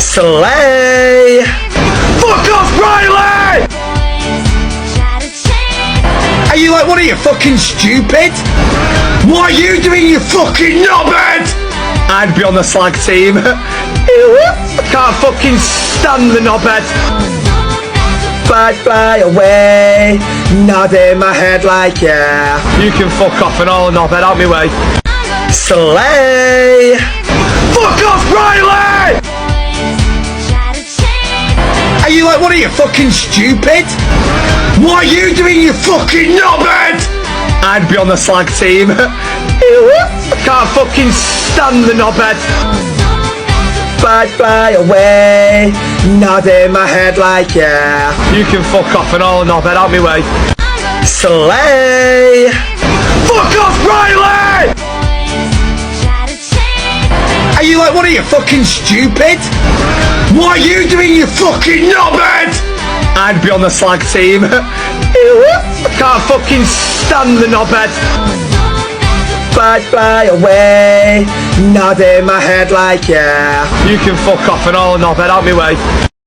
Slay! Fuck off, Riley! Are you like, what are you, fucking stupid? What are you doing, you fucking knobhead? I'd be on the slag team. I can't fucking stand the knobhead. Bye bye away, nodding my head like yeah. You can fuck off and all, knobhead, out my way. Slay! Fuck off, Riley! Are you like, what are you, fucking stupid? What are you doing, you fucking knobhead? I'd be on the slag team. I can't fucking stand the knobhead. Bye bye away, nodding my head like yeah. You can fuck off and all, knobhead, out my way. Slay! Fuck off, Riley! Are you like, what are you, fucking stupid? What are you doing, you fucking knobhead? I'd be on the slag team. I can't fucking stand the knobhead. Bye bye away, nodding my head like yeah. You can fuck off and all, knobhead, out my way.